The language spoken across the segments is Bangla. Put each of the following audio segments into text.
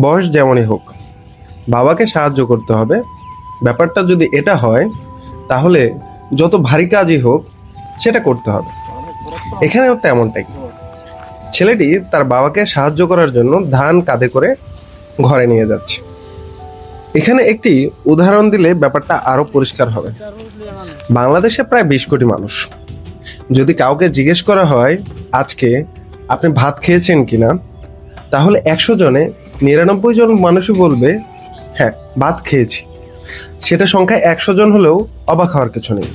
বয়স যেমনই হোক, বাবাকে সাহায্য করতে হবে। ব্যাপারটা যদি এটা হয়, তাহলে যত ভারী কাজই হোক সেটা করতে হবে। এখানেও তেমনটাই। ছেলেটি তার বাবাকে সাহায্য করার জন্য ধান কাঁধে করে ঘরে নিয়ে যাচ্ছে। এখানে একটি উদাহরণ দিলে ব্যাপারটা আরো পরিষ্কার হবে। বাংলাদেশে প্রায় 20 কোটি মানুষ। যদি কাউকে জিজ্ঞেস করা হয় আজকে আপনি ভাত খেয়েছেন কিনা, তাহলে 100 জনে 99 জন মানুষই বলবে হ্যাঁ, ভাত খেয়েছি। সেটা সংখ্যায় 100 জন হলেও অবাক হওয়ার কিছু নেই।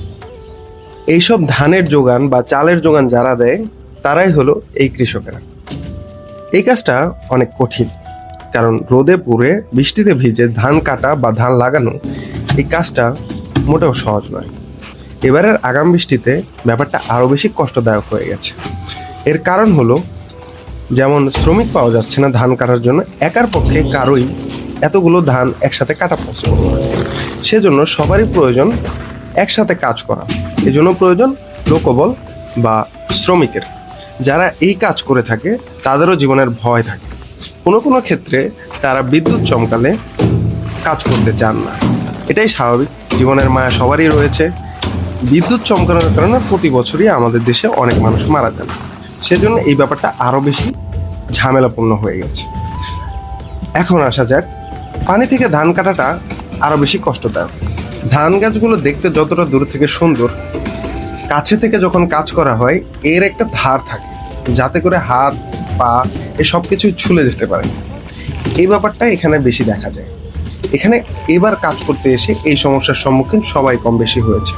এইসব ধানের যোগান বা চালের যোগান যারা দেয়, তারাই হলো এই কৃষকেরা। এই কাজটা অনেক কঠিন, কারণ রোদে পুড়ে বৃষ্টিতে ভিজে ধান কাটা বা ধান লাগানো এই কাজটা মোটেও সহজ নয়। এবারের আগাম বৃষ্টিতে ব্যাপারটা আরও বেশি কষ্টদায়ক হয়ে গেছে। এর কারণ হলো, যেমন শ্রমিক পাওয়া যাচ্ছে না ধান কাটার জন্য, একার পক্ষে কারোই এতগুলো ধান একসাথে কাটা পছন্দ নয়। সেজন্য সবারই প্রয়োজন একসাথে কাজ করা। এজন্য প্রয়োজন লোকবল বা শ্রমিকের। যারা এই কাজ করে থাকে তাদেরও জীবনের ভয় থাকে। কোনো কোনো ক্ষেত্রে তারা বিদ্যুৎ চমকালে কাজ করতে চান না। এটাই স্বাভাবিক, জীবনের মায়া সবারই রয়েছে। বিদ্যুৎ চমকানোর কারণে প্রতি বছরই আমাদের দেশে অনেক মানুষ মারা যান। সেজন্য এই ব্যাপারটা আরও বেশি ঝামেলাপূর্ণ হয়ে গেছে। এখন আসা যাক, পানি থেকে ধান কাটাটা আরও বেশি কষ্টদায়ক। ধান গাছগুলো দেখতে যতটা দূর থেকে সুন্দর, কাছে থেকে যখন কাজ করা হয় এর একটা ধার থাকে, যাতে করে হাত পা সব কিছু ছুলে যেতে পারে। এই ব্যাপারটা এখানে বেশি দেখা যায়। এখানে এবার কাজ করতে এসে এই সমস্যার সম্মুখীন সবাই কম বেশি হয়েছে।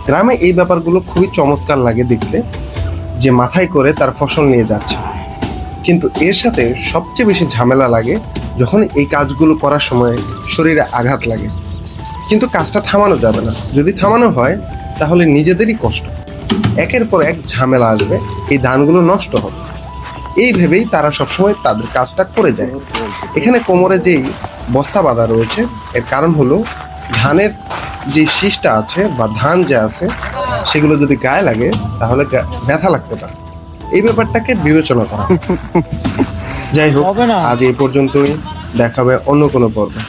গ্রামে এই ব্যাপারগুলো খুবই চমৎকার লাগে দেখতে, যে মাথায় করে তার ফসল নিয়ে যাচ্ছে। কিন্তু এর সাথে সবচেয়ে বেশি ঝামেলা লাগে যখন এই কাজগুলো করার সময় শরীরে আঘাত লাগে। কিন্তু কাজটা থামানো যাবে না। যদি থামানো হয় তাহলে নিজেদেরই কষ্ট, একের পর এক ঝামেলা আসবে, এই ধানগুলো নষ্ট হবে। এই ভেবেই তারা সবসময় তাদের কাজটা করে যায়। এখানে কোমরে যেই বস্তা বাঁধা রয়েছে, এর কারণ হলো ধানের যে শীষটা আছে বা ধান যে আছে, সেগুলো যদি গায়ে লাগে তাহলে ব্যথা লাগতে পারে। এই ব্যাপারটাকে বিবেচনা করা। যাই হোক, আজ এই পর্যন্তই। দেখা হবে অন্য কোনো পর্বে।